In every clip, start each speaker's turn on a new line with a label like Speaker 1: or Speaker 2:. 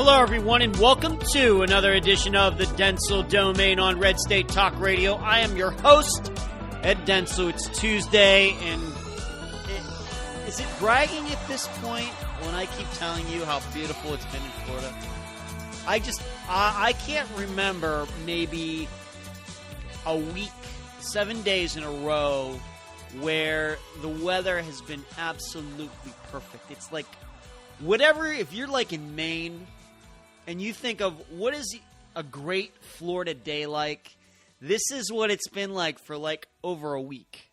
Speaker 1: Hello, everyone, and welcome to another edition of the Dentzel Domain on Red State Talk Radio. I am your host, Ed Dentzel. It's Tuesday, and is it bragging at this point when I keep telling you how beautiful it's been in Florida? I can't remember maybe a week, 7 days in a row where the weather has been absolutely perfect. It's like whatever, if you're like in Maine and you think of what is a great Florida day like, this is what it's been like for like over a week.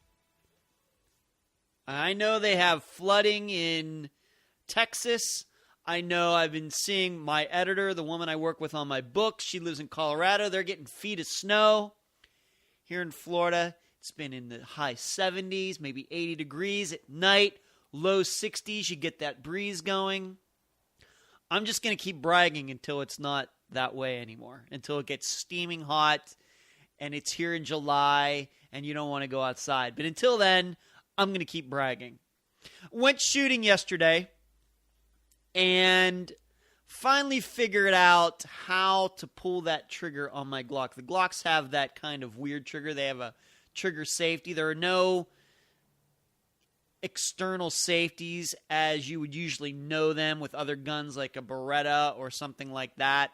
Speaker 1: I know they have flooding in Texas. I know I've been seeing my editor, the woman I work with on my book. She lives in Colorado. They're getting feet of snow. Here in Florida, it's been in the high 70s, maybe 80 degrees at night, low 60s. You get that breeze going. I'm just going to keep bragging until it's not that way anymore, until it gets steaming hot and it's here in July and you don't want to go outside. But until then, I'm going to keep bragging. Went shooting yesterday and finally figured out how to pull that trigger on my Glock. The Glocks have that kind of weird trigger. They have a trigger safety. There are no external safeties as you would usually know them with other guns like a Beretta or something like that.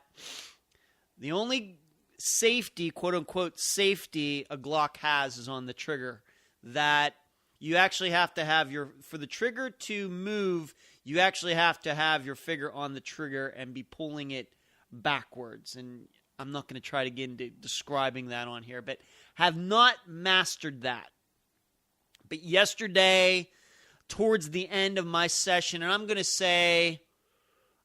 Speaker 1: The only safety, quote-unquote safety, a Glock has is on the trigger. That you actually have to have for the trigger to move, you actually have to have your finger on the trigger and be pulling it backwards. And I'm not going to try to get into describing that on here, but have not mastered that. But yesterday, towards the end of my session, and I'm going to say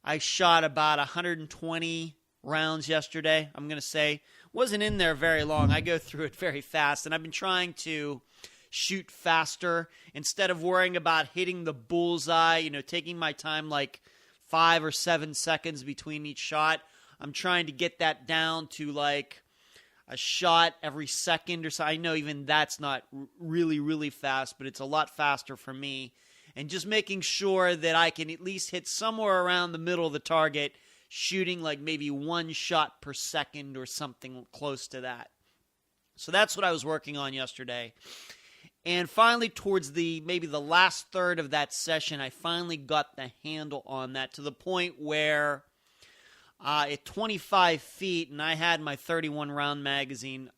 Speaker 1: I shot about 120 rounds yesterday. I'm going to say wasn't in there very long. I go through it very fast, and I've been trying to shoot faster instead of worrying about hitting the bullseye, taking my time like 5 or 7 seconds between each shot. I'm trying to get that down to like a shot every second or so. I know even that's not really, really fast, but it's a lot faster for me. And just making sure that I can at least hit somewhere around the middle of the target, shooting like maybe 1 shot per second or something close to that. So that's what I was working on yesterday. And finally, towards maybe the last third of that session, I finally got the handle on that to the point where at 25 feet, and I had my 31-round magazine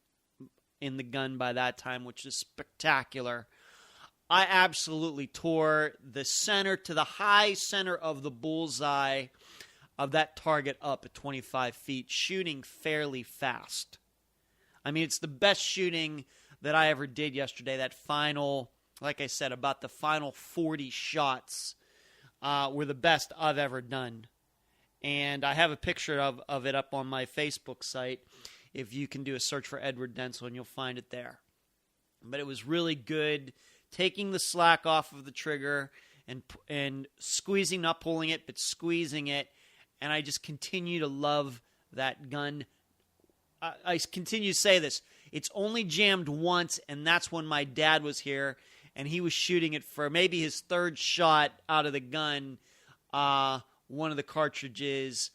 Speaker 1: in the gun by that time, which is spectacular. I absolutely tore the center to the high center of the bullseye of that target up at 25 feet, shooting fairly fast. I mean, it's the best shooting that I ever did yesterday. That final, like I said, about the final 40 shots were the best I've ever done. And I have a picture of it up on my Facebook site. If you can do a search for Edward Dentzel, and you'll find it there. But it was really good, taking the slack off of the trigger and squeezing, not pulling it, but squeezing it. And I just continue to love that gun. I continue to say this. It's only jammed once, and that's when my dad was here, and he was shooting it for maybe his third shot out of the gun. One of the cartridges,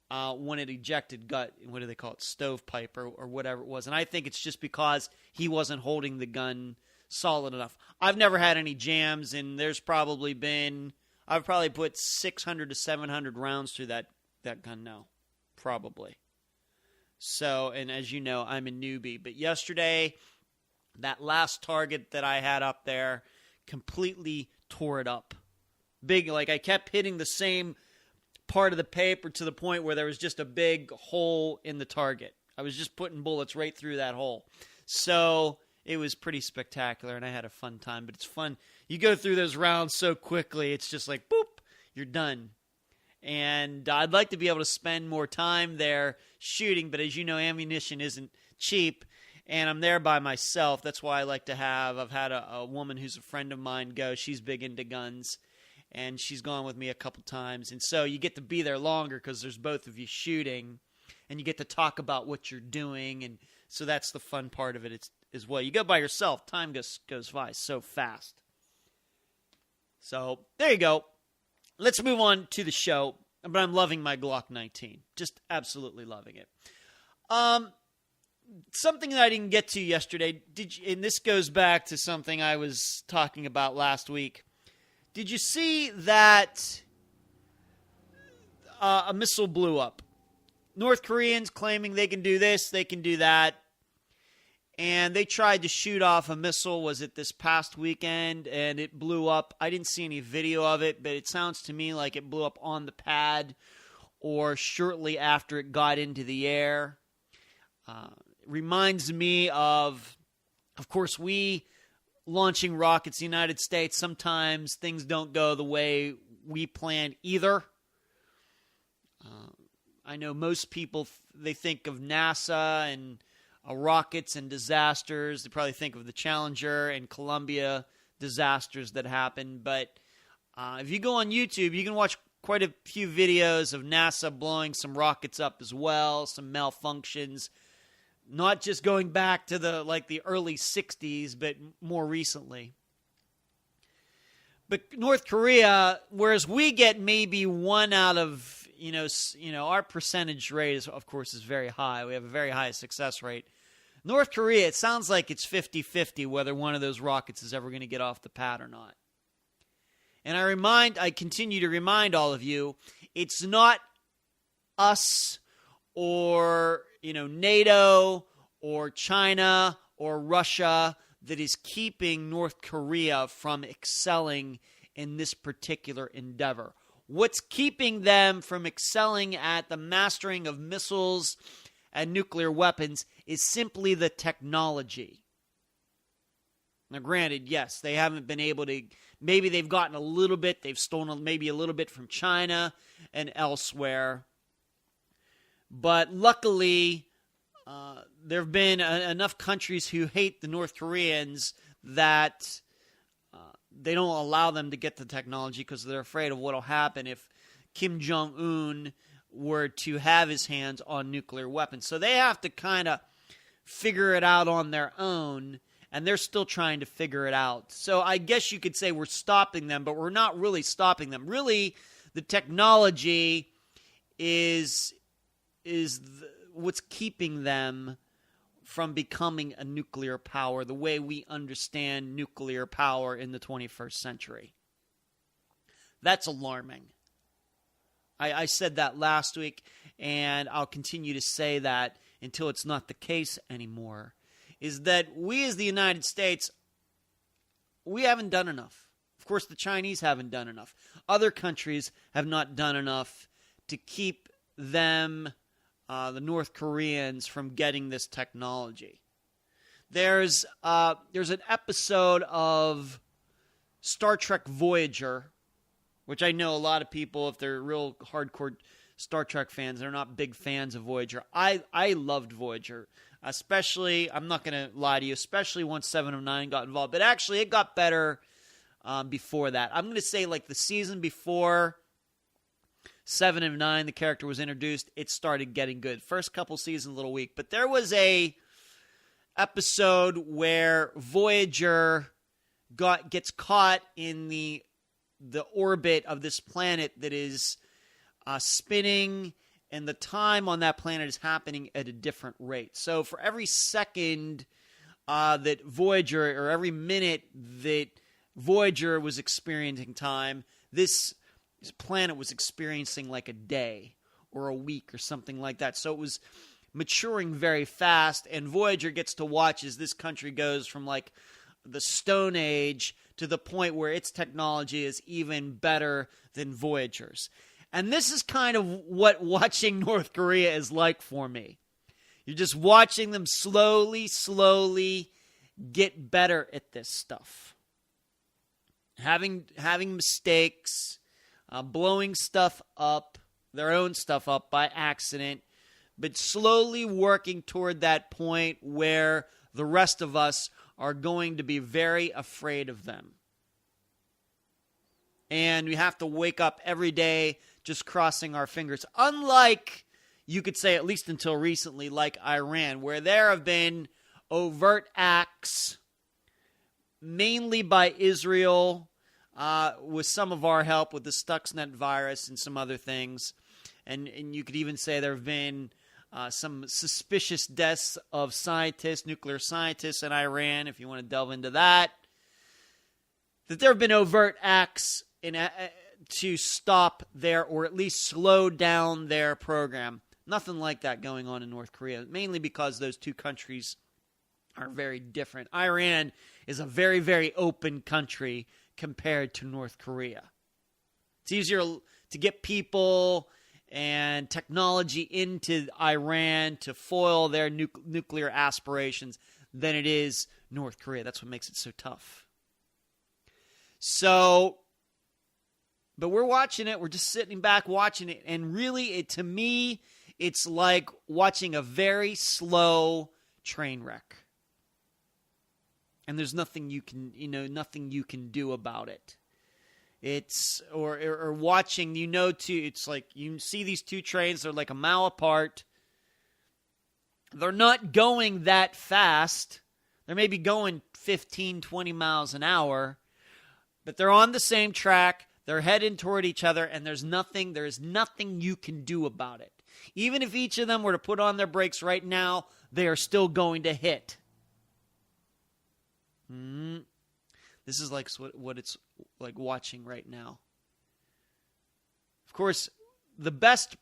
Speaker 1: when it ejected, what do they call it, stovepipe or whatever it was. And I think it's just because he wasn't holding the gun solid enough. I've never had any jams, and I've probably put 600 to 700 rounds through that gun now, probably. So, and as you know, I'm a newbie. But yesterday, that last target that I had up there completely tore it up. Big, like I kept hitting the same part of the paper to the point where there was just a big hole in the target. I was just putting bullets right through that hole. So it was pretty spectacular, and I had a fun time. But it's fun. You go through those rounds so quickly, it's just like, boop, you're done. And I'd like to be able to spend more time there shooting, but as you know, ammunition isn't cheap, and I'm there by myself. That's why I've had a woman who's a friend of mine go. She's big into guns, and she's gone with me a couple times. And so you get to be there longer because there's both of you shooting, and you get to talk about what you're doing, and so that's the fun part of it as well. You go by yourself, time goes by so fast. So there you go. Let's move on to the show. But I'm loving my Glock 19. Just absolutely loving it. Something that I didn't get to yesterday, and this goes back to something I was talking about last week. Did you see that a missile blew up? North Koreans claiming they can do this, they can do that. And they tried to shoot off a missile, was it this past weekend, and it blew up. I didn't see any video of it, but it sounds to me like it blew up on the pad or shortly after it got into the air. Reminds me of course, we launching rockets in the United States, sometimes things don't go the way we planned either. I know most people, they think of NASA and rockets and disasters. They probably think of the Challenger and Columbia disasters that happened. But if you go on YouTube, you can watch quite a few videos of NASA blowing some rockets up as well, some malfunctions. Not just going back to the early 60s, but more recently. But North Korea, whereas we get maybe one out of, our percentage rate, of course, is very high. We have a very high success rate. North Korea, it sounds like it's 50-50 whether one of those rockets is ever going to get off the pad or not. And I continue to remind all of you, it's not us or, NATO or China or Russia that is keeping North Korea from excelling in this particular endeavor. What's keeping them from excelling at the mastering of missiles and nuclear weapons is simply the technology. Now, granted, yes, they haven't been able to, maybe they've gotten a little bit, they've stolen maybe a little bit from China and elsewhere. But luckily, there have been enough countries who hate the North Koreans that they don't allow them to get the technology because they're afraid of what will happen if Kim Jong-un were to have his hands on nuclear weapons. So they have to kind of figure it out on their own, and they're still trying to figure it out. So I guess you could say we're stopping them, but we're not really stopping them. Really, the technology is what's keeping them from becoming a nuclear power the way we understand nuclear power in the 21st century. That's alarming. I said that last week, and I'll continue to say that until it's not the case anymore, is that we as the United States, we haven't done enough. Of course, the Chinese haven't done enough. Other countries have not done enough to keep them, the North Koreans, from getting this technology. There's an episode of Star Trek Voyager, which I know a lot of people, if they're real hardcore Star Trek fans, they're not big fans of Voyager. I loved Voyager, especially, I'm not going to lie to you, especially once 7 of 9 got involved. But actually, it got better before that. I'm going to say like the season before 7 of 9, the character was introduced, it started getting good. First couple seasons, a little weak. But there was a episode where Voyager gets caught in the orbit of this planet that is spinning, and the time on that planet is happening at a different rate. So for every second that Voyager, or every minute that Voyager was experiencing time, this planet was experiencing like a day or a week or something like that. So it was maturing very fast, and Voyager gets to watch as this country goes from like the Stone Age to the point where its technology is even better than Voyager's. And this is kind of what watching North Korea is like for me. You're just watching them slowly get better at this stuff. Having mistakes, blowing stuff up, their own stuff up by accident, but slowly working toward that point where the rest of us are going to be very afraid of them. And we have to wake up every day just crossing our fingers. Unlike, you could say, at least until recently, like Iran, where there have been overt acts, mainly by Israel, with some of our help with the Stuxnet virus and some other things. And you could even say there have been some suspicious deaths of scientists, nuclear scientists in Iran, if you want to delve into that. That there have been overt acts to stop their, or at least slow down their program. Nothing like that going on in North Korea, mainly because those two countries are very different. Iran is a very, very open country compared to North Korea. It's easier to get people and technology into Iran to foil their nuclear aspirations than it is North Korea. That's what makes it so tough. So, but we're watching it. We're just sitting back watching it. And really, to me, it's like watching a very slow train wreck. And there's nothing you can do about it. It's, or watching, it's like you see these two trains, they're like a mile apart. They're not going that fast. They're maybe going 15, 20 miles an hour. But they're on the same track. They're heading toward each other, and there's nothing you can do about it. Even if each of them were to put on their brakes right now, they are still going to hit. This is like what it's like watching right now. Of course, the best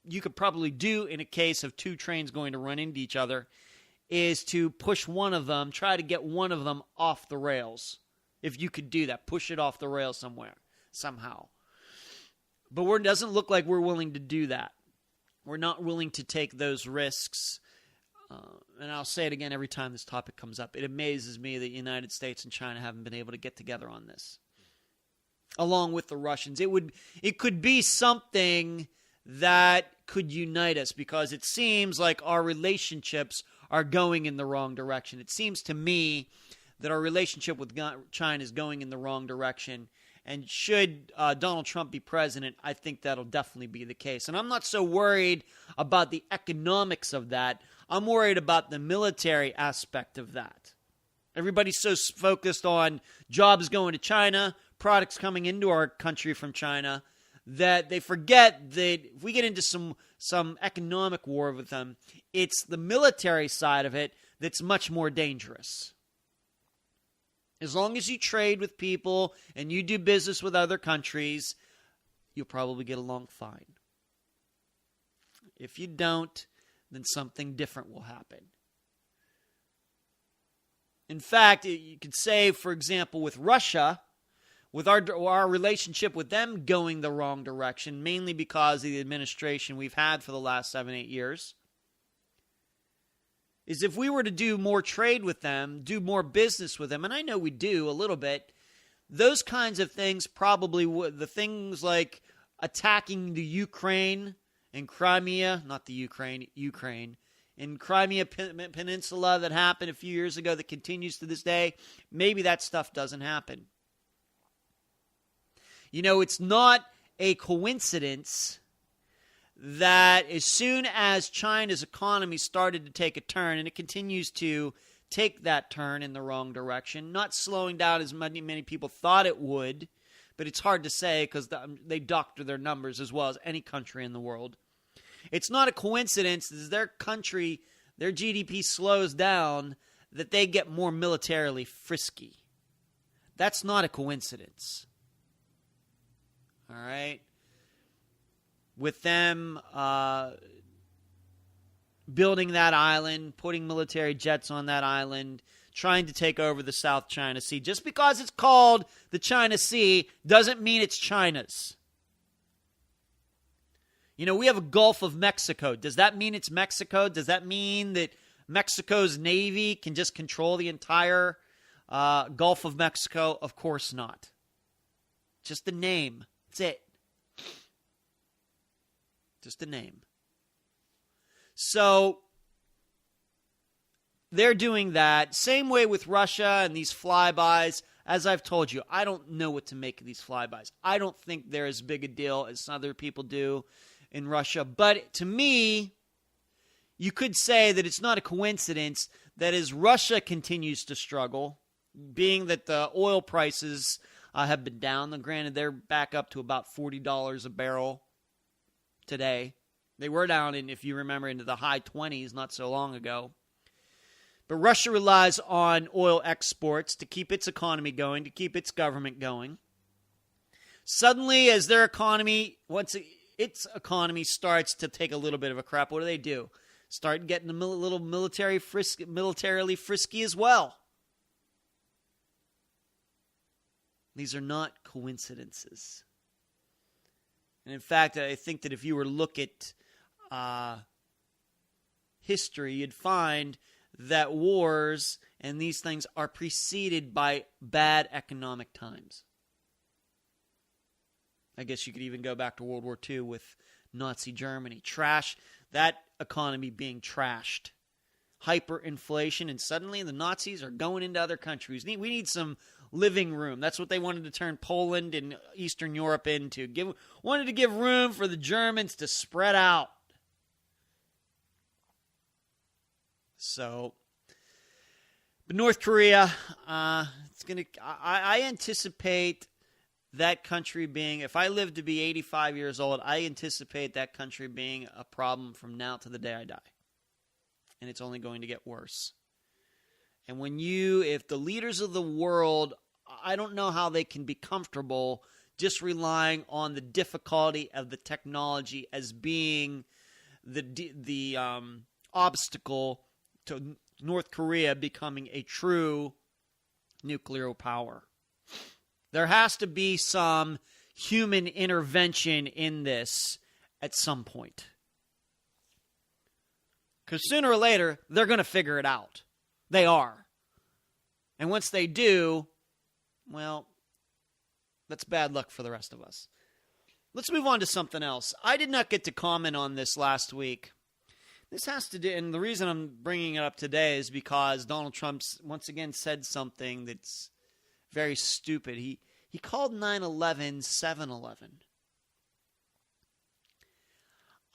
Speaker 1: you could probably do in a case of two trains going to run into each other is to push one of them, try to get one of them off the rails. If you could do that, push it off the rails somewhere, somehow. But it doesn't look like we're willing to do that. We're not willing to take those risks. And I'll say it again every time this topic comes up. It amazes me that the United States and China haven't been able to get together on this, along with the Russians. It could be something that could unite us, because it seems like our relationships are going in the wrong direction. It seems to me that our relationship with China is going in the wrong direction. And should Donald Trump be president, I think that'll definitely be the case. And I'm not so worried about the economics of that. I'm worried about the military aspect of that. Everybody's so focused on jobs going to China, products coming into our country from China, that they forget that if we get into some economic war with them, it's the military side of it that's much more dangerous. As long as you trade with people and you do business with other countries, you'll probably get along fine. If you don't, then something different will happen. In fact, you could say, for example, with Russia, with our relationship with them going the wrong direction, mainly because of the administration we've had for the last 7-8 years, is if we were to do more trade with them, do more business with them, and I know we do a little bit, those kinds of things probably would, the things like attacking the Ukraine and Crimea, not the Ukraine, in Crimea Peninsula that happened a few years ago that continues to this day, maybe that stuff doesn't happen. It's not a coincidence that as soon as China's economy started to take a turn, and it continues to take that turn in the wrong direction, not slowing down as many people thought it would, but it's hard to say because they doctor their numbers as well as any country in the world. It's not a coincidence that their country, their GDP slows down, that they get more militarily frisky. That's not a coincidence. All right? With them building that island, putting military jets on that island, trying to take over the South China Sea. Just because it's called the China Sea doesn't mean it's China's. We have a Gulf of Mexico. Does that mean it's Mexico? Does that mean that Mexico's Navy can just control the entire Gulf of Mexico? Of course not. Just the name. That's it. Just a name. So they're doing that. Same way with Russia and these flybys. As I've told you, I don't know what to make of these flybys. I don't think they're as big a deal as other people do in Russia. But to me, you could say that it's not a coincidence that as Russia continues to struggle, being that the oil prices have been down. Granted, they're back up to about $40 a barrel today. They were down, if you remember, into the high 20s not so long ago. But Russia relies on oil exports to keep its economy going, to keep its government going. Suddenly, as their economy, once its economy starts to take a little bit of a crap, what do? Start getting a little militarily frisky as well. These are not coincidences. And in fact, I think that if you were to look at history, you'd find that wars and these things are preceded by bad economic times. I guess you could even go back to World War II with Nazi Germany. That economy being trashed. Hyperinflation, and suddenly the Nazis are going into other countries. We need some living room. That's what they wanted to turn Poland and Eastern Europe into. Wanted to give room for the Germans to spread out. So, but North Korea, I anticipate that country being, if I live to be 85 years old, I anticipate that country being a problem from now to the day I die. And it's only going to get worse. And if the leaders of the world, I don't know how they can be comfortable just relying on the difficulty of the technology as being the obstacle to North Korea becoming a true nuclear power. There has to be some human intervention in this at some point. Because sooner or later, they're going to figure it out. They are. And once they do, well, that's bad luck for the rest of us. Let's move on to something else. I did not get to comment on this last week. This has to do, and the reason I'm bringing it up today is because Donald Trump once again said something that's very stupid. He called 9/11 7/11.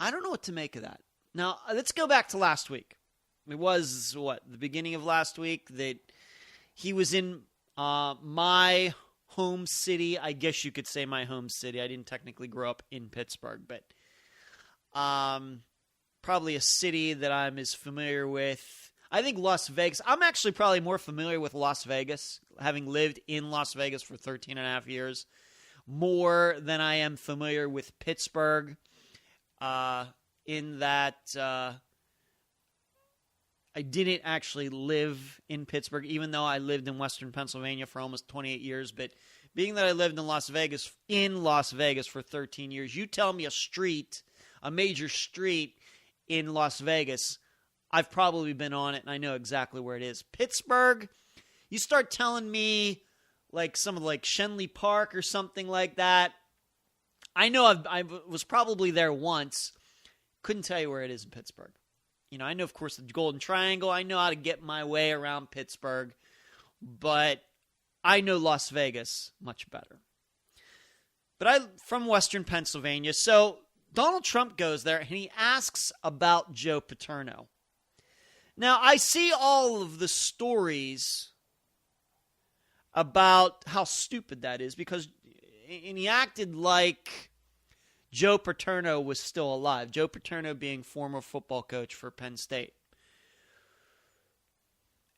Speaker 1: I don't know what to make of that. Now, let's go back to last week. It was, the beginning of last week that he was in my home city. I guess you could say my home city. I didn't technically grow up in Pittsburgh, but probably a city that I'm as familiar with. I think Las Vegas. I'm actually probably more familiar with Las Vegas, having lived in Las Vegas for 13 and a half years, more than I am familiar with Pittsburgh, in that I didn't actually live in Pittsburgh, even though I lived in Western Pennsylvania for almost 28 years. But being that I lived in Las Vegas for 13 years, you tell me a major street in Las Vegas, I've probably been on it, and I know exactly where it is. Pittsburgh, you start telling me like some of Shenley Park or something like that. I know I was probably there once. Couldn't tell you where it is in Pittsburgh. I know, of course, the Golden Triangle. I know how to get my way around Pittsburgh, but I know Las Vegas much better. But I'm from Western Pennsylvania, so Donald Trump goes there, and he asks about Joe Paterno. Now, I see all of the stories about how stupid that is, and he acted like Joe Paterno was still alive. Joe Paterno being former football coach for Penn State.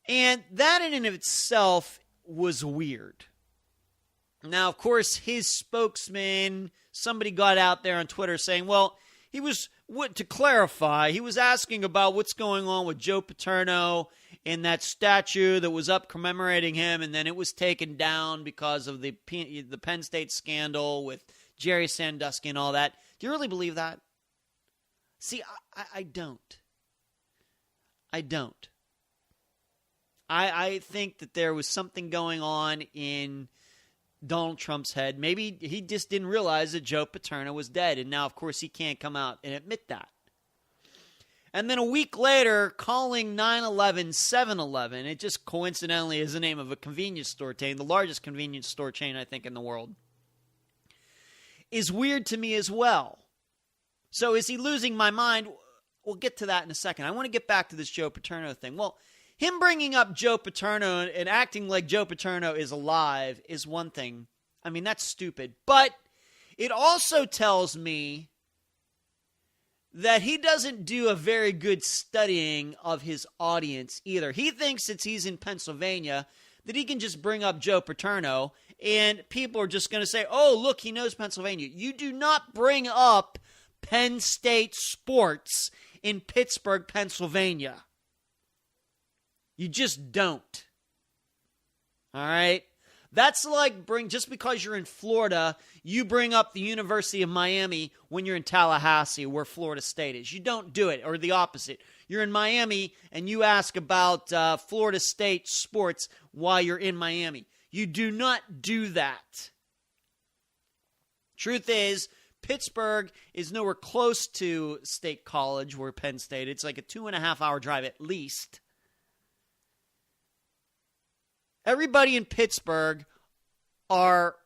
Speaker 1: And that in and of itself was weird. Now, of course, his spokesman, somebody got out there on Twitter saying, well, to clarify, he was asking about what's going on with Joe Paterno in that statue that was up commemorating him, and then it was taken down because of the Penn State scandal with Jerry Sandusky and all that. Do you really believe that? See, I don't. I don't. I think that there was something going on in Donald Trump's head. Maybe he just didn't realize that Joe Paterno was dead, and now, of course, he can't come out and admit that. And then a week later, calling 9/11 7/11, it just coincidentally is the name of a convenience store chain, the largest convenience store chain, I think, in the world, is weird to me as well. So is he losing my mind? We'll get to that in a second. I want to get back to this Joe Paterno thing. Well, him bringing up Joe Paterno and acting like Joe Paterno is alive is one thing. I mean, that's stupid. But it also tells me that he doesn't do a very good studying of his audience either. He thinks since he's in Pennsylvania that he can just bring up Joe Paterno and people are just going to say, oh, look, he knows Pennsylvania. You do not bring up Penn State sports in Pittsburgh, Pennsylvania. You just don't. All right? That's like just because you're in Florida, you bring up the University of Miami when you're in Tallahassee, where Florida State is. You don't do it, or the opposite. You're in Miami and you ask about Florida State sports while you're in Miami. You do not do that. Truth is, Pittsburgh is nowhere close to State College, where Penn State. It's like a 2.5-hour drive at least. Everybody in Pittsburgh are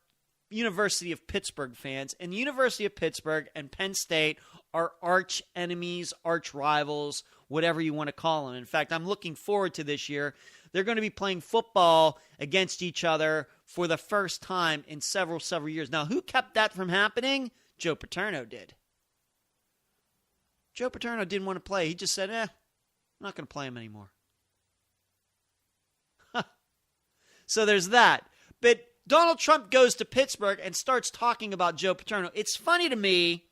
Speaker 1: University of Pittsburgh fans, and the University of Pittsburgh and Penn State are arch enemies, arch rivals, whatever you want to call them. In fact, I'm looking forward to this year. They're going to be playing football against each other for the first time in several years. Now, who kept that from happening? Joe Paterno did. Joe Paterno didn't want to play. He just said, I'm not going to play him anymore. So there's that. But Donald Trump goes to Pittsburgh and starts talking about Joe Paterno. It's funny to me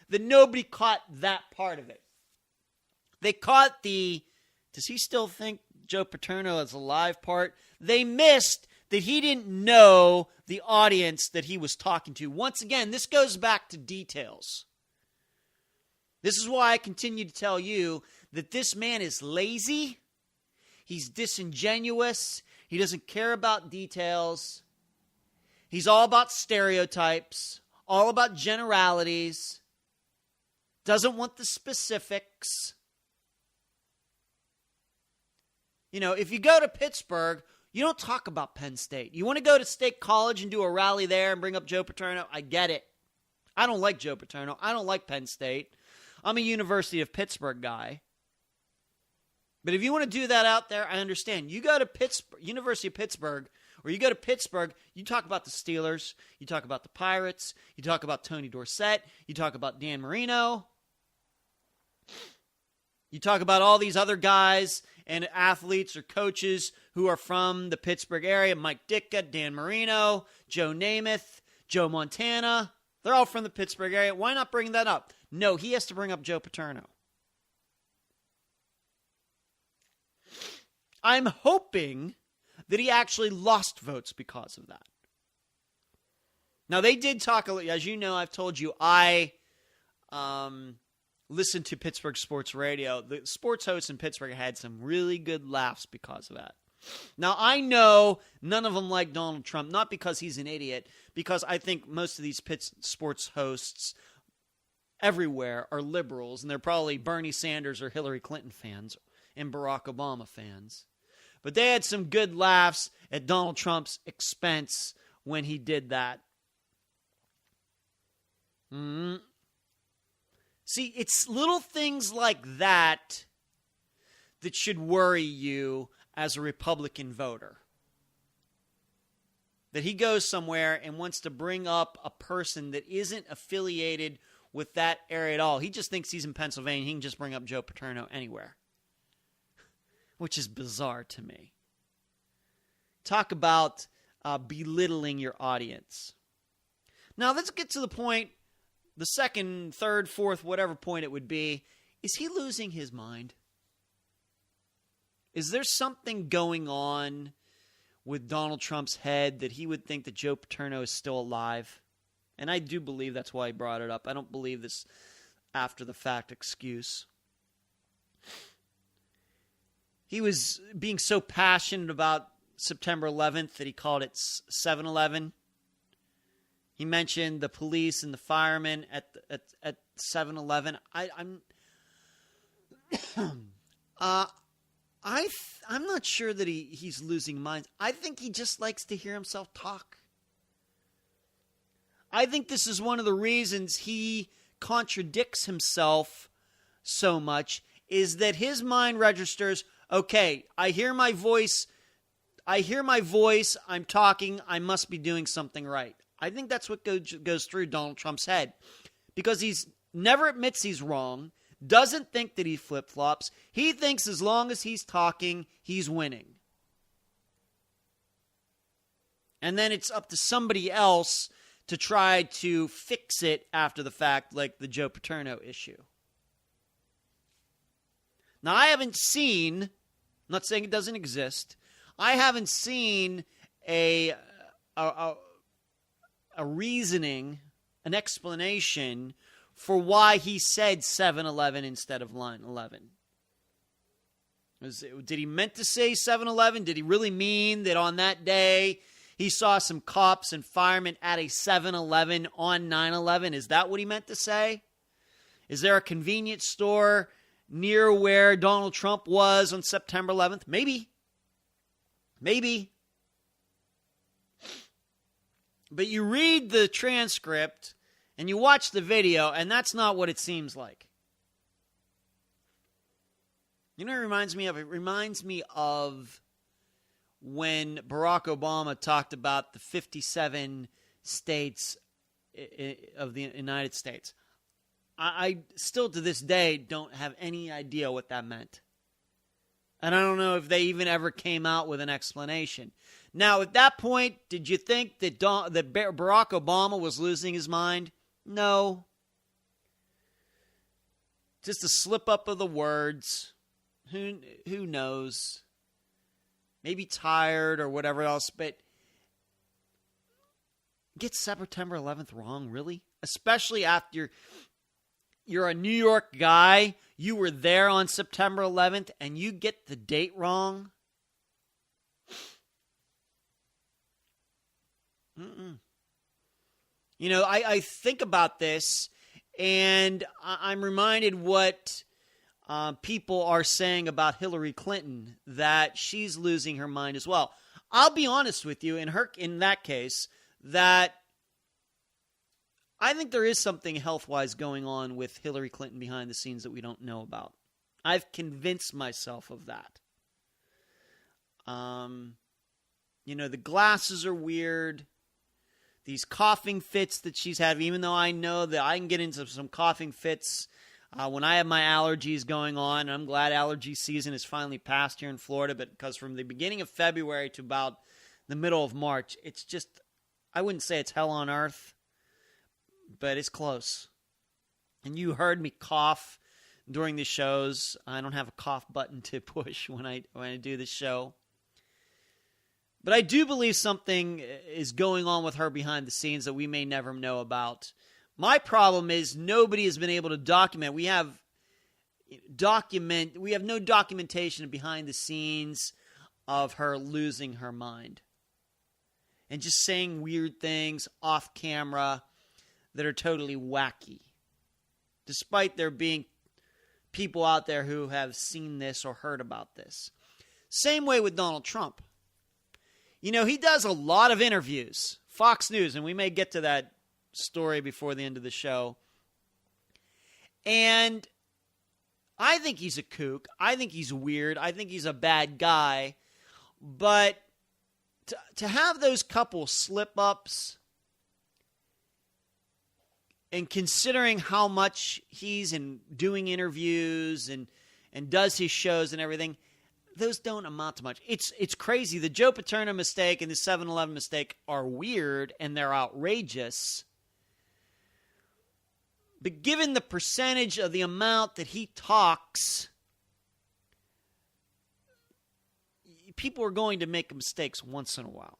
Speaker 1: that nobody caught that part of it. They caught does he still think Joe Paterno is alive part? They missed that he didn't know the audience that he was talking to. Once again, this goes back to details. This is why I continue to tell you that this man is lazy. He's disingenuous. He doesn't care about details. He's all about stereotypes, all about generalities, doesn't want the specifics. You know, if you go to Pittsburgh, you don't talk about Penn State. You want to go to State College and do a rally there and bring up Joe Paterno? I get it. I don't like Joe Paterno. I don't like Penn State. I'm a University of Pittsburgh guy. But if you want to do that out there, I understand. You go to University of Pittsburgh, or you go to Pittsburgh, you talk about the Steelers, you talk about the Pirates, you talk about Tony Dorsett, you talk about Dan Marino, you talk about all these other guys and athletes or coaches who are from the Pittsburgh area, Mike Ditka, Dan Marino, Joe Namath, Joe Montana. They're all from the Pittsburgh area. Why not bring that up? No, he has to bring up Joe Paterno. I'm hoping that he actually lost votes because of that. Now, they did talk, as you know, I've told you, I listened to Pittsburgh sports radio. The sports hosts in Pittsburgh had some really good laughs because of that. Now, I know none of them like Donald Trump, not because he's an idiot, because I think most of these sports hosts everywhere are liberals, and they're probably Bernie Sanders or Hillary Clinton fans and Barack Obama fans. But they had some good laughs at Donald Trump's expense when he did that. See, it's little things like that that should worry you as a Republican voter. That he goes somewhere and wants to bring up a person that isn't affiliated with that area at all. He just thinks he's in Pennsylvania. He can just bring up Joe Paterno anywhere. Which is bizarre to me. Talk about belittling your audience. Now, let's get to the point, the second, third, fourth, whatever point it would be. Is he losing his mind? Is there something going on with Donald Trump's head that he would think that Joe Paterno is still alive? And I do believe that's why he brought it up. I don't believe this after-the-fact excuse. He was being so passionate about September 11th that he called it 7-Eleven. He mentioned the police and the firemen at 7-Eleven. I'm not sure that he's losing minds. I think he just likes to hear himself talk. I think this is one of the reasons he contradicts himself so much, is that his mind registers, okay, I hear my voice I hear my voice, I'm talking, I must be doing something right. I think that's what goes through Donald Trump's head. Because he's never admits he's wrong, doesn't think that he flip-flops. He thinks as long as he's talking, he's winning. And then it's up to somebody else to try to fix it after the fact, like the Joe Paterno issue. Now, I haven't seen, I'm not saying it doesn't exist, I haven't seen a reasoning, an explanation for why he said 7-Eleven instead of line 11. Did he meant to say 7-Eleven? Did he really mean that on that day he saw some cops and firemen at a 7-Eleven on 9/11? Is that what he meant to say? Is there a convenience store near where Donald Trump was on September 11th? Maybe. Maybe. But you read the transcript and you watch the video, and that's not what it seems like. You know what it reminds me of? It reminds me of when Barack Obama talked about the 57 states of the United States. I still to this day don't have any idea what that meant. And I don't know if they even ever came out with an explanation. Now, at that point, did you think that Barack Obama was losing his mind? No. Just a slip up of the words. Who knows? Maybe tired or whatever else, but get September 11th wrong, really? Especially after you're a New York guy, you were there on September 11th, and you get the date wrong? You know, I think about this, and I'm reminded what people are saying about Hillary Clinton, that she's losing her mind as well. I'll be honest with you, in that case, that I think there is something health-wise going on with Hillary Clinton behind the scenes that we don't know about. I've convinced myself of that. You know, the glasses are weird. These coughing fits that she's having, even though I know that I can get into some coughing fits when I have my allergies going on. And I'm glad allergy season is finally passed here in Florida, but because from the beginning of February to about the middle of March, it's just, I wouldn't say it's hell on earth, but it's close. And you heard me cough during the shows. I don't have a cough button to push when I do the show. But I do believe something is going on with her behind the scenes that we may never know about. My problem is nobody has been able to document. We have no documentation behind the scenes of her losing her mind and just saying weird things off camera that are totally wacky, despite there being people out there who have seen this or heard about this. Same way with Donald Trump. You know, he does a lot of interviews. Fox News, and we may get to that story before the end of the show. And I think he's a kook. I think he's weird. I think he's a bad guy. But to have those couple slip-ups, and considering how much he's doing interviews and does his shows and everything, those don't amount to much. It's crazy. The Joe Paterno mistake and the 7-Eleven mistake are weird and they're outrageous. But given the percentage of the amount that he talks, people are going to make mistakes once in a while.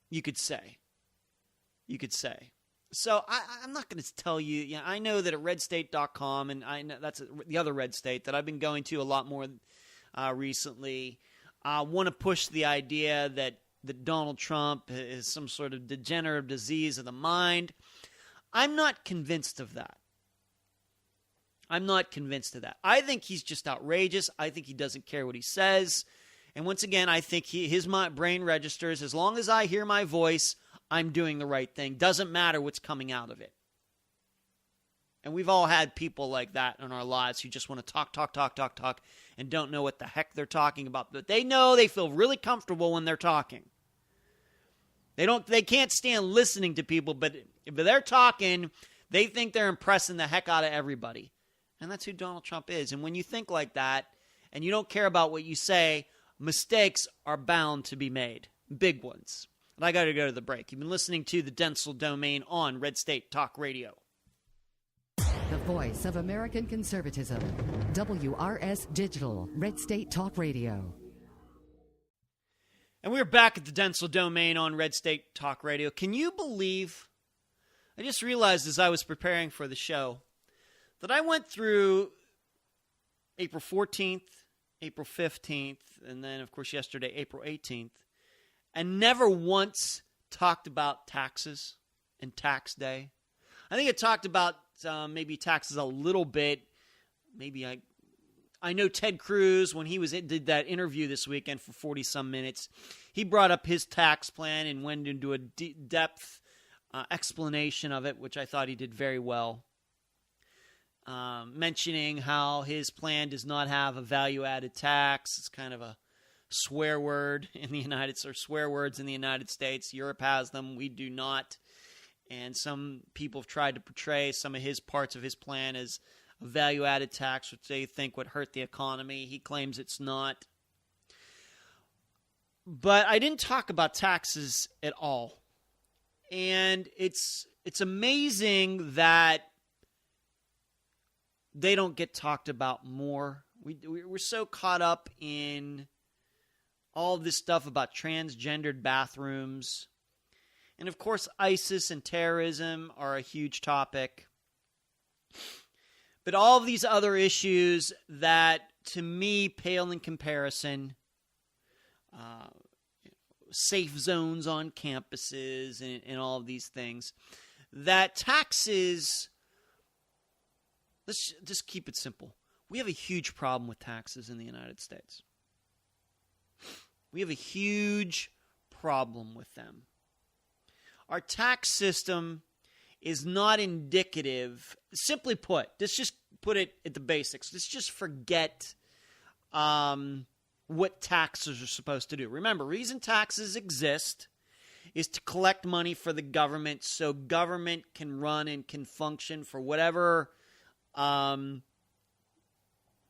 Speaker 1: You could say. So I'm not going to tell you. I know that at redstate.com, and I know that's the other red state that I've been going to a lot more recently, want to push the idea that Donald Trump is some sort of degenerative disease of the mind. I'm not convinced of that. I think he's just outrageous. I think he doesn't care what he says. And once again, I think his brain registers, as long as I hear my voice, I'm doing the right thing. Doesn't matter what's coming out of it. And we've all had people like that in our lives who just want to talk, and don't know what the heck they're talking about. But they know they feel really comfortable when they're talking. They can't stand listening to people, but if they're talking, they think they're impressing the heck out of everybody. And that's who Donald Trump is. And when you think like that, and you don't care about what you say, mistakes are bound to be made. Big ones. And I got to go to the break. You've been listening to the Dentzel Domain on Red State Talk Radio.
Speaker 2: The voice of American conservatism. WRS Digital, Red State Talk Radio.
Speaker 1: And we're back at the Dentzel Domain on Red State Talk Radio. Can you believe, I just realized as I was preparing for the show, that I went through April 14th, April 15th, and then, of course, yesterday, April 18th, and never once talked about taxes and tax day. I think I talked about maybe taxes a little bit. Maybe I know Ted Cruz, when he did that interview this weekend for 40-some minutes, he brought up his tax plan and went into a depth explanation of it, which I thought he did very well, mentioning how his plan does not have a value-added tax. It's kind of a swear word in the swear words in the United States. Europe has them. We do not. And some people have tried to portray some of his parts of his plan as a value-added tax, which they think would hurt the economy. He claims it's not. But I didn't talk about taxes at all. And it's amazing that they don't get talked about more. We're so caught up in all this stuff about transgendered bathrooms. And, of course, ISIS and terrorism are a huge topic. But all of these other issues that, to me, pale in comparison, safe zones on campuses and all of these things, that taxes, let's just keep it simple. We have a huge problem with taxes in the United States. We have a huge problem with them. Our tax system is not indicative. Simply put, let's just put it at the basics. Let's just forget what taxes are supposed to do. Remember, reason taxes exist is to collect money for the government so government can run and can function for whatever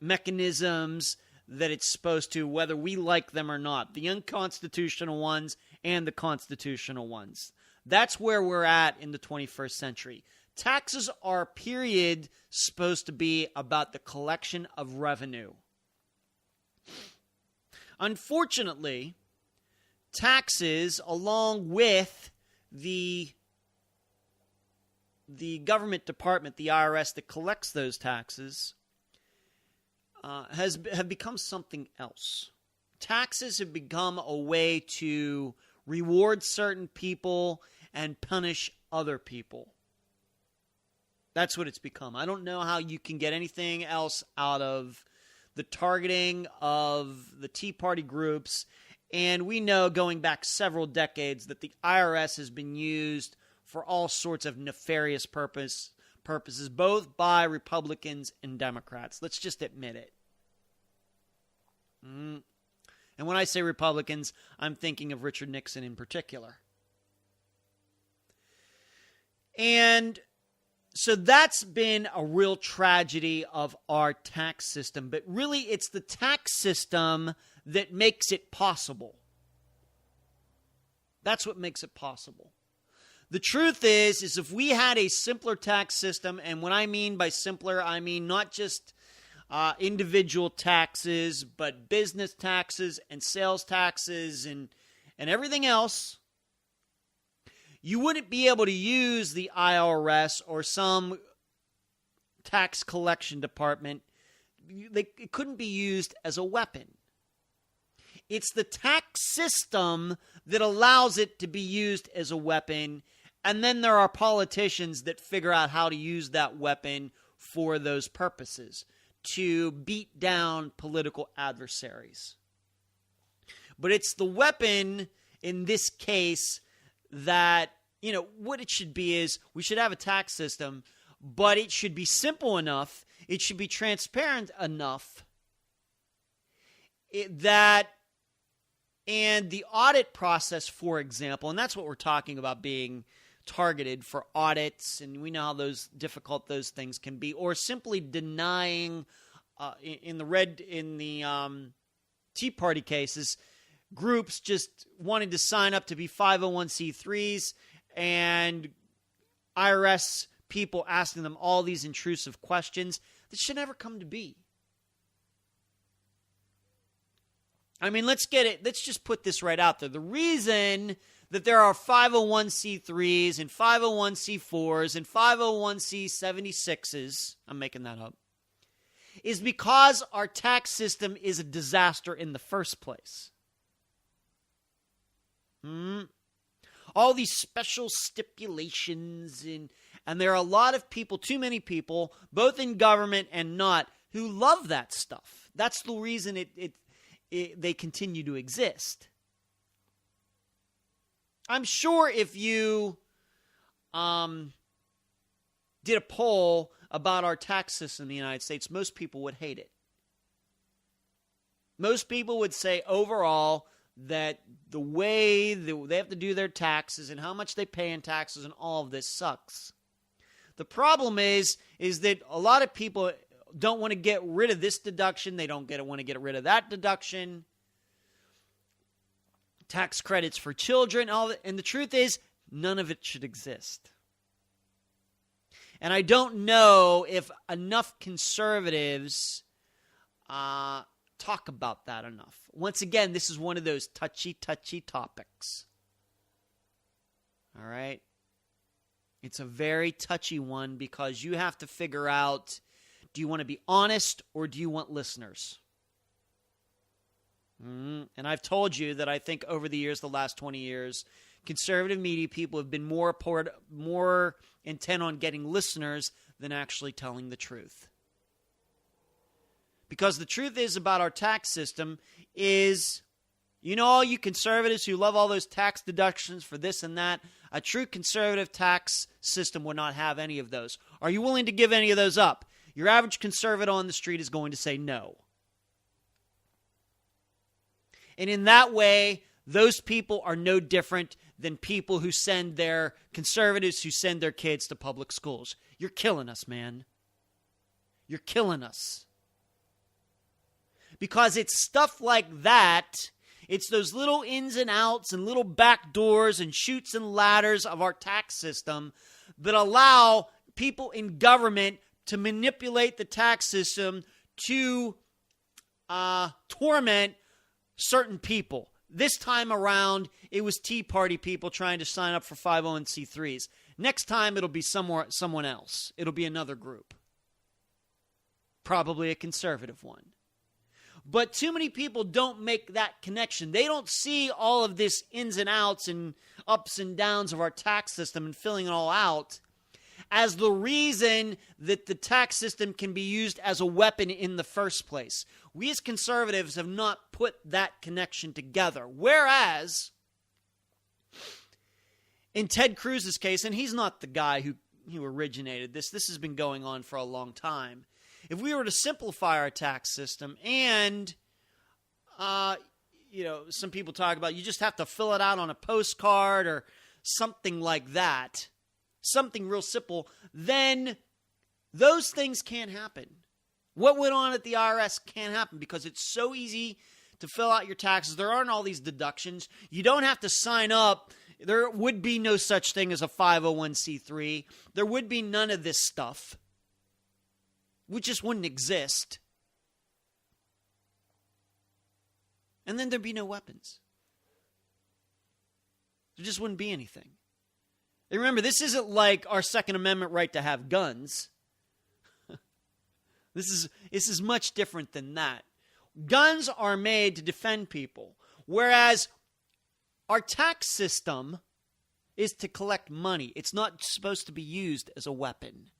Speaker 1: mechanisms that it's supposed to, whether we like them or not. The unconstitutional ones and the constitutional ones. That's where we're at in the 21st century. Taxes are, period, supposed to be about the collection of revenue. Unfortunately, taxes, along with the government department, the IRS, that collects those taxes, have become something else. Taxes have become a way to reward certain people and punish other people. That's what it's become. I don't know how you can get anything else out of the targeting of the Tea Party groups. And we know, going back several decades, that the IRS has been used for all sorts of nefarious purposes, both by Republicans and Democrats. Let's just admit it. And when I say Republicans, I'm thinking of Richard Nixon in particular. And so that's been a real tragedy of our tax system. But really, it's the tax system that makes it possible. That's what makes it possible. The truth is if we had a simpler tax system, and what I mean by simpler, I mean not just individual taxes, but business taxes and sales taxes and everything else, you wouldn't be able to use the IRS or some tax collection department. It couldn't be used as a weapon. It's the tax system that allows it to be used as a weapon, and then there are politicians that figure out how to use that weapon for those purposes, to beat down political adversaries. But it's the weapon in this case that, what it should be is we should have a tax system, but it should be simple enough, it should be transparent enough that, and the audit process, for example, and that's what we're talking about being targeted for audits, and we know how difficult those things can be, or simply denying in the Tea Party cases, groups just wanted to sign up to be 501c3s, and IRS people asking them all these intrusive questions that should never come to be. I mean, let's just put this right out there. The reason that there are 501c3s and 501c4s and 501c76s, I'm making that up, is because our tax system is a disaster in the first place. All these special stipulations, and there are a lot of people, too many people, both in government and not, who love that stuff. That's the reason they continue to exist. I'm sure if you did a poll about our tax system in the United States, most people would hate it. Most people would say overall that the way they have to do their taxes and how much they pay in taxes and all of this sucks. The problem is that a lot of people don't want to get rid of this deduction. They don't want to get rid of that deduction. Tax credits for children, and the truth is, none of it should exist. And I don't know if enough conservatives talk about that enough. Once again, this is one of those touchy topics. All right? It's a very touchy one because you have to figure out, do you want to be honest or do you want listeners? And I've told you that I think over the years, the last 20 years, conservative media people have been more intent on getting listeners than actually telling the truth. Because the truth is about our tax system is, all you conservatives who love all those tax deductions for this and that, a true conservative tax system would not have any of those. Are you willing to give any of those up? Your average conservative on the street is going to say no. And in that way, those people are no different than people who send their conservatives who send their kids to public schools. You're killing us, man. You're killing us. Because it's stuff like that, it's those little ins and outs and little back doors and chutes and ladders of our tax system that allow people in government to manipulate the tax system to torment certain people. This time around, it was Tea Party people trying to sign up for 501c3s. Next time, it'll be someone else. It'll be another group. Probably a conservative one. But too many people don't make that connection. They don't see all of this ins and outs and ups and downs of our tax system and filling it all out as the reason that the tax system can be used as a weapon in the first place. We as conservatives have not put that connection together. Whereas, in Ted Cruz's case, and he's not the guy who originated this has been going on for a long time. If we were to simplify our tax system and, some people talk about you just have to fill it out on a postcard or something like that, something real simple, then those things can't happen. What went on at the IRS can't happen because it's so easy to fill out your taxes. There aren't all these deductions. You don't have to sign up. There would be no such thing as a 501c3. There would be none of this stuff. Which just wouldn't exist. And then there'd be no weapons. There just wouldn't be anything. And remember, this isn't like our Second Amendment right to have guns. This is much different than that. Guns are made to defend people, whereas our tax system is to collect money. It's not supposed to be used as a weapon.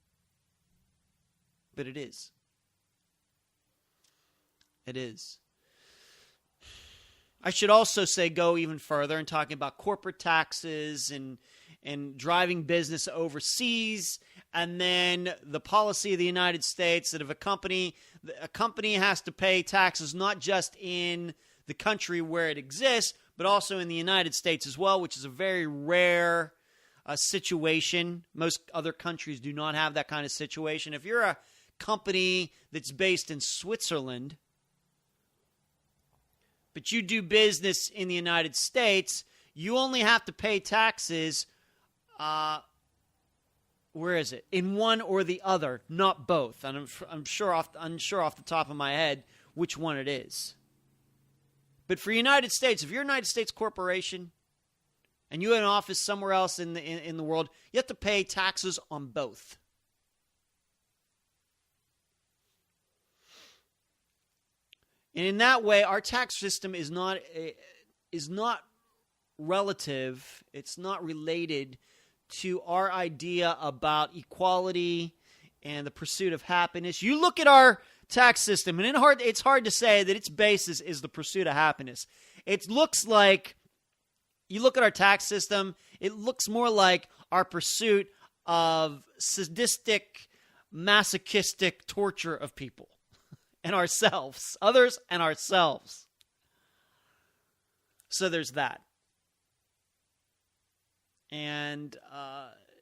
Speaker 1: But it is. It is. I should also say go even further and talking about corporate taxes and driving business overseas and then the policy of the United States that if a company has to pay taxes not just in the country where it exists, but also in the United States as well, which is a very rare situation. Most other countries do not have that kind of situation. If you're a company that's based in Switzerland, but you do business in the United States, you only have to pay taxes, where is it? In one or the other, not both. And I'm unsure off the top of my head which one it is. But for United States, if you're a United States corporation and you have an office somewhere else in the world, you have to pay taxes on both. And in that way, our tax system is not relative. It's not related to our idea about equality and the pursuit of happiness. You look at our tax system, and it's hard to say that its basis is the pursuit of happiness. It looks like, you look at our tax system, it looks more like our pursuit of sadistic, masochistic torture of people and ourselves, others and ourselves. So there's that. And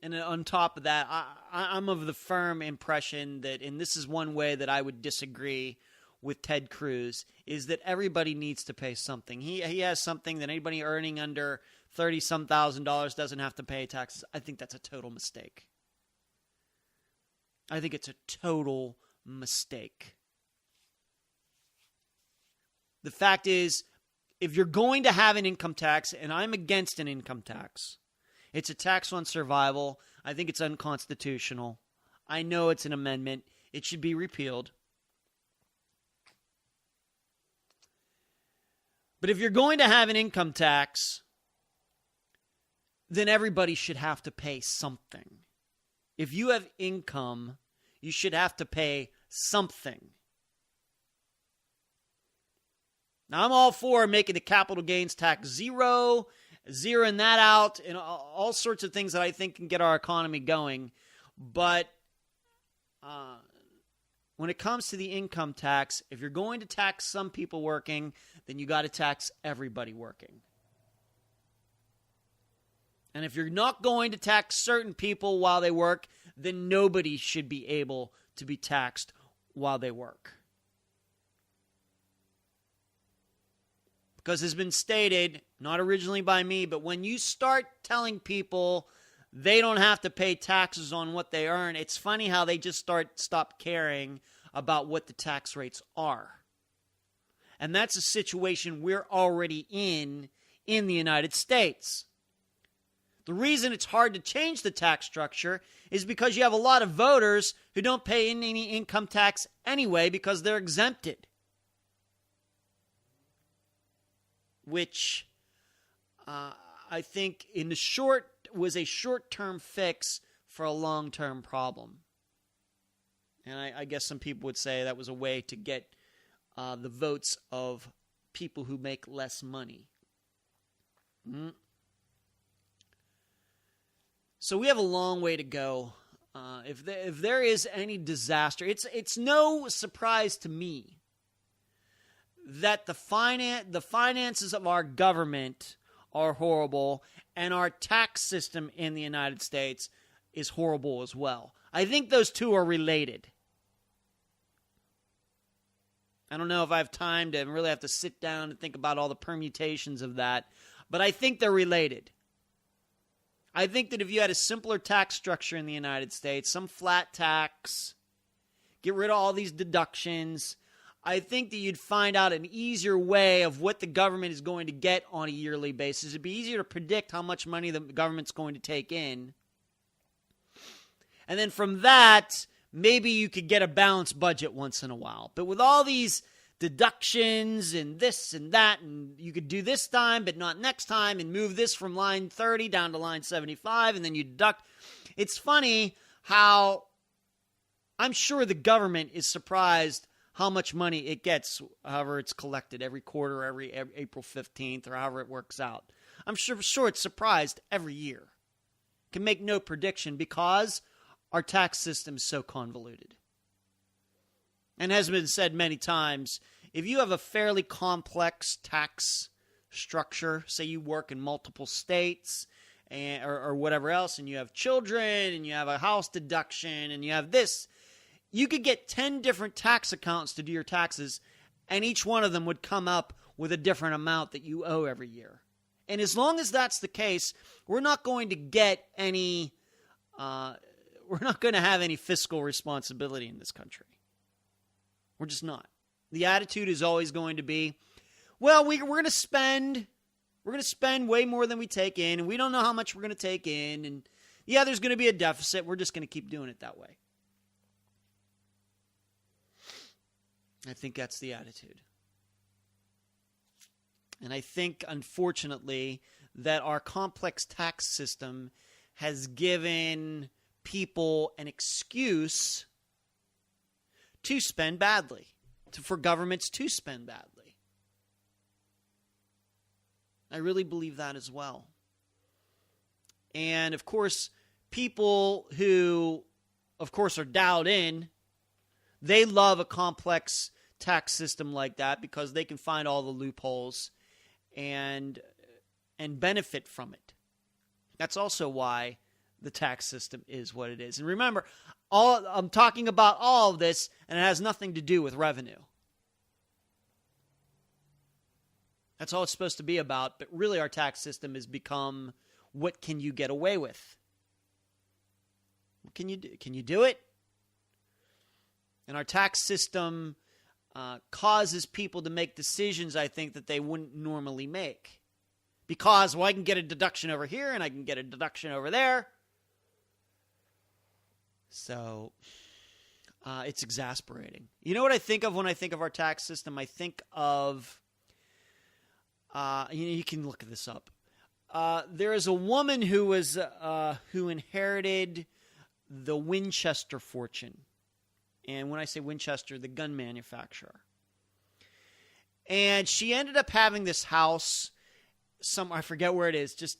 Speaker 1: on top of that, I'm of the firm impression that, and this is one way that I would disagree with Ted Cruz, is that everybody needs to pay something. He has something that anybody earning under $30-some thousand doesn't have to pay taxes. I think that's a total mistake. I think it's a total mistake. The fact is, if you're going to have an income tax, and I'm against an income tax, it's a tax on survival. I think it's unconstitutional. I know it's an amendment. It should be repealed. But if you're going to have an income tax, then everybody should have to pay something. If you have income, you should have to pay something. Now, I'm all for making the capital gains tax zero, zeroing that out, and all sorts of things that I think can get our economy going. But when it comes to the income tax, if you're going to tax some people working, then you got to tax everybody working. And if you're not going to tax certain people while they work, then nobody should be able to be taxed while they work. Because it's been stated, not originally by me, but when you start telling people they don't have to pay taxes on what they earn, it's funny how they just stop caring about what the tax rates are. And that's a situation we're already in the United States. The reason it's hard to change the tax structure is because you have a lot of voters who don't pay any income tax anyway because they're exempted. Which I think was a short-term fix for a long-term problem. And I guess some people would say that was a way to get the votes of people who make less money. So we have a long way to go. If there is any disaster, it's no surprise to me that the finances of our government are horrible and our tax system in the United States is horrible as well. I think those two are related. I don't know if I have time to really have to sit down and think about all the permutations of that, but I think they're related. I think that if you had a simpler tax structure in the United States, some flat tax, get rid of all these deductions, I think that you'd find out an easier way of what the government is going to get on a yearly basis. It'd be easier to predict how much money the government's going to take in. And then from that, maybe you could get a balanced budget once in a while. But with all these deductions and this and that, and you could do this time but not next time, and move this from line 30 down to line 75, and then you deduct. It's funny how I'm sure the government is surprised how much money it gets, however it's collected every quarter, every April 15th, or however it works out. I'm sure it's surprised every year. Can make no prediction because our tax system is so convoluted. And has been said many times, if you have a fairly complex tax structure, say you work in multiple states or whatever else, and you have children, and you have a house deduction, and you have this, you could get 10 different tax accounts to do your taxes, and each one of them would come up with a different amount that you owe every year. And as long as that's the case, we're not going to get any, we're not going to have any fiscal responsibility in this country. We're just not. The attitude is always going to be, well, we're going to spend way more than we take in, and we don't know how much we're going to take in, and yeah, there's going to be a deficit. We're just going to keep doing it that way. I think that's the attitude. And I think, unfortunately, that our complex tax system has given people an excuse to spend badly, for governments to spend badly. I really believe that as well. And, of course, people who, of course, are dialed in, they love a complex tax system like that because they can find all the loopholes and benefit from it. That's also why the tax system is what it is. And remember, I'm talking about all of this, and it has nothing to do with revenue. That's all it's supposed to be about, but really our tax system has become, what can you get away with? What can you do? Can you do it? And our tax system causes people to make decisions, I think, that they wouldn't normally make. Because, well, I can get a deduction over here, and I can get a deduction over there. So, it's exasperating. You know what I think of when I think of our tax system? I think of, you can look this up. There is a woman who inherited the Winchester fortune. And when I say Winchester, the gun manufacturer. And she ended up having this house, I forget where it is,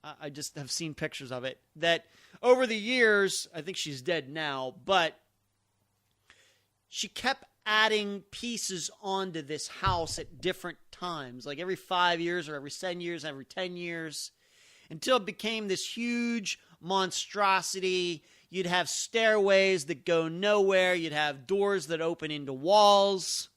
Speaker 1: I just have seen pictures of it, that over the years, I think she's dead now, but she kept adding pieces onto this house at different times, like every 5 years or every 7 years, every 10 years, until it became this huge monstrosity. You'd have stairways that go nowhere. You'd have doors that open into walls.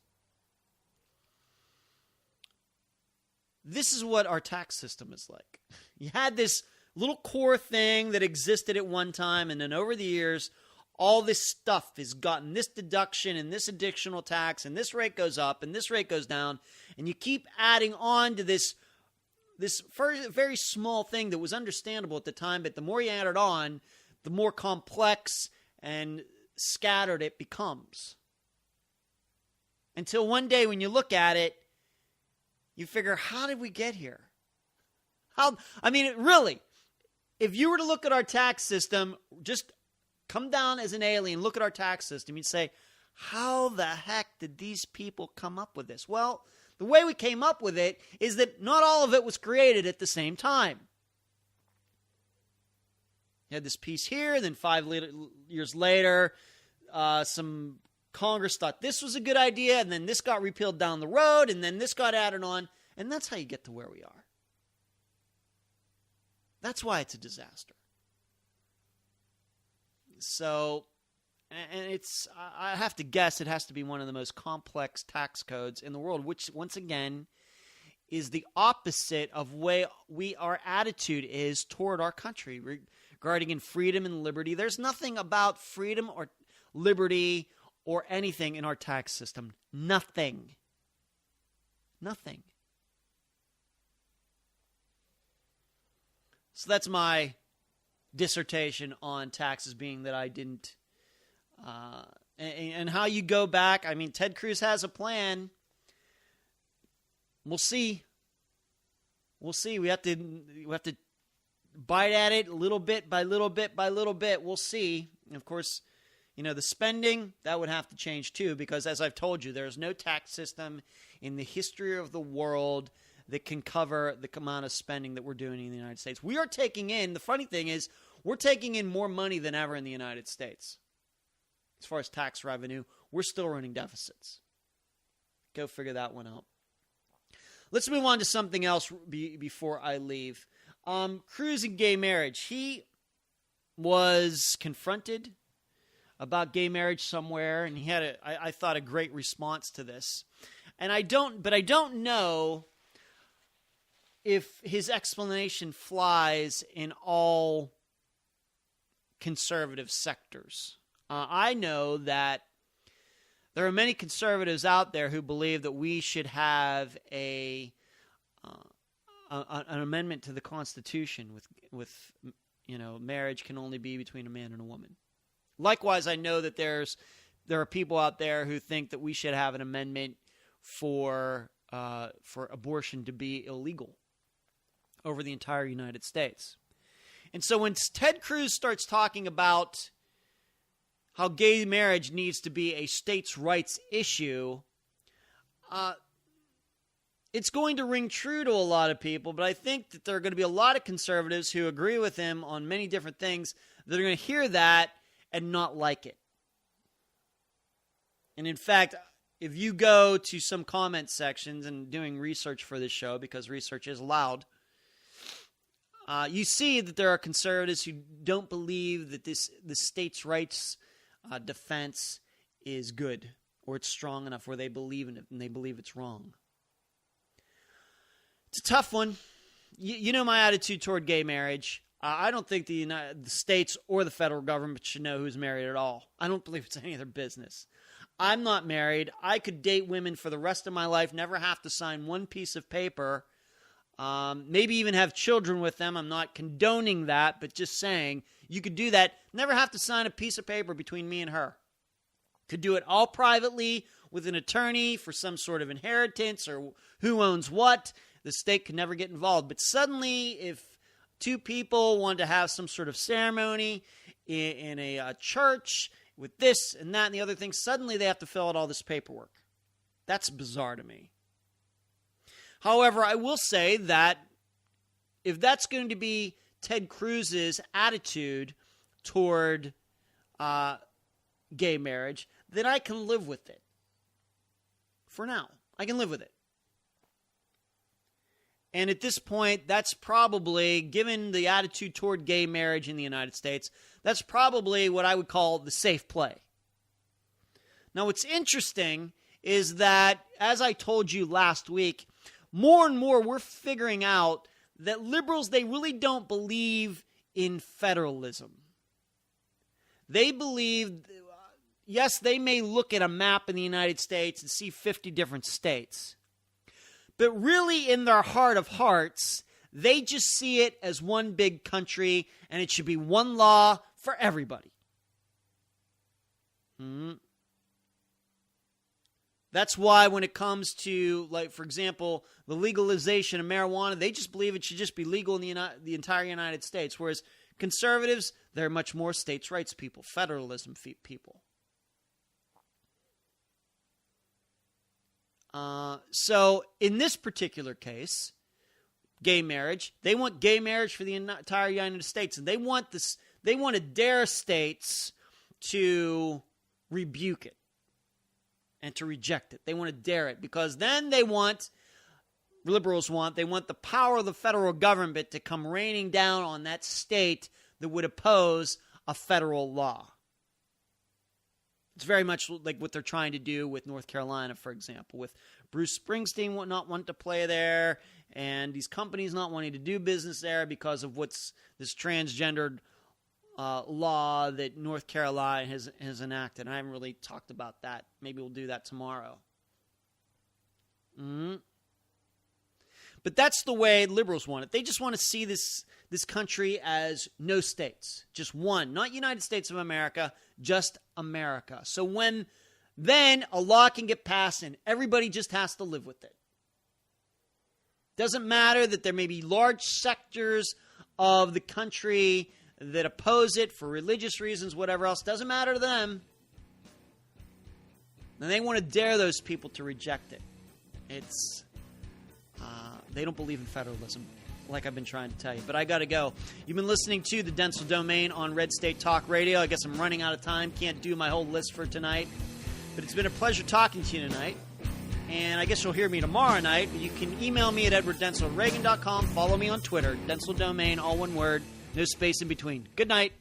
Speaker 1: This is what our tax system is like. You had this little core thing that existed at one time, and then over the years, all this stuff has gotten this deduction and this additional tax, and this rate goes up and this rate goes down, and you keep adding on to this very small thing that was understandable at the time, but the more you add it on, the more complex and scattered it becomes. Until one day when you look at it, you figure, how did we get here? Really, if you were to look at our tax system, just come down as an alien, look at our tax system, you'd say, how the heck did these people come up with this? Well, the way we came up with it is that not all of it was created at the same time. You had this piece here, then 5 years later, some Congress thought this was a good idea, and then this got repealed down the road, and then this got added on, and that's how you get to where we are. That's why it's a disaster. So, and I have to guess it has to be one of the most complex tax codes in the world, which, once again, is the opposite of way our attitude is toward our country regarding in freedom and liberty. There's nothing about freedom or liberty or anything in our tax system. Nothing. So that's my dissertation on taxes, being that I didn't, and how you go back. I mean, Ted Cruz has a plan. We'll see. We have to bite at it little bit by little bit by little bit. We'll see. And of course, the spending, that would have to change too, because as I've told you, there's no tax system in the history of the world that can cover the amount of spending that we're doing in the United States. We are taking in, the funny thing is, We're taking in more money than ever in the United States. As far as tax revenue, we're still running deficits. Go figure that one out. Let's move on to something else before I leave. Cruz and gay marriage. He was confronted about gay marriage somewhere, and he had I thought, a great response to this. And I don't know if his explanation flies in all conservative sectors. I know that there are many conservatives out there who believe that we should have an amendment to the Constitution with marriage can only be between a man and a woman. Likewise, I know that there are people out there who think that we should have an amendment for abortion to be illegal over the entire United States. And so when Ted Cruz starts talking about how gay marriage needs to be a states' rights issue, it's going to ring true to a lot of people, but I think that there are going to be a lot of conservatives who agree with him on many different things that are going to hear that and not like it. And in fact, if you go to some comment sections and doing research for this show, because research is allowed, you see that there are conservatives who don't believe that the states' rights defense is good, or it's strong enough where they believe in it and they believe it's wrong. It's a tough one. You know my attitude toward gay marriage. I don't think the states or the federal government should know who's married at all. I don't believe it's any of their business. I'm not married. I could date women for the rest of my life, never have to sign one piece of paper, maybe even have children with them. I'm not condoning that, but just saying you could do that, never have to sign a piece of paper between me and her. Could do it all privately with an attorney for some sort of inheritance or who owns what. The state could never get involved. But suddenly, if two people want to have some sort of ceremony in a church with this and that and the other thing, suddenly they have to fill out all this paperwork. That's bizarre to me. However, I will say that if that's going to be Ted Cruz's attitude toward gay marriage, then I can live with it. For now, I can live with it. And at this point, that's probably, given the attitude toward gay marriage in the United States, that's probably what I would call the safe play. Now, what's interesting is that, as I told you last week, more and more we're figuring out that liberals, they really don't believe in federalism. They believe, yes, they may look at a map in the United States and see 50 different states. But really, in their heart of hearts, they just see it as one big country, and it should be one law for everybody. That's why when it comes to, like, for example, the legalization of marijuana, they just believe it should just be legal in the entire United States. Whereas conservatives, they're much more states' rights people, federalism people. So in this particular case, gay marriage, they want gay marriage for the entire United States, and they want to dare states to rebuke it and to reject it. They want to dare it, because then liberals want the power of the federal government to come raining down on that state that would oppose a federal law. It's very much like what they're trying to do with North Carolina, for example, with Bruce Springsteen not wanting to play there, and these companies not wanting to do business there because of what's this transgendered law that North Carolina has enacted. And I haven't really talked about that. Maybe we'll do that tomorrow. But that's the way liberals want it. They just want to see this country as no states, just one, not United States of America, just America. So then a law can get passed and everybody just has to live with it. Doesn't matter that there may be large sectors of the country that oppose it for religious reasons, whatever else. Doesn't matter to them. And they want to dare those people to reject it. They don't believe in federalism. like I've been trying to tell you. But I got to go. You've been listening to the Dentzel Domain on Red State Talk Radio. I guess I'm running out of time. Can't do my whole list for tonight. But it's been a pleasure talking to you tonight. And I guess you'll hear me tomorrow night. You can email me at edwarddentzel@reagan.com. Follow me on Twitter. Dentzel Domain, all one word. No space in between. Good night.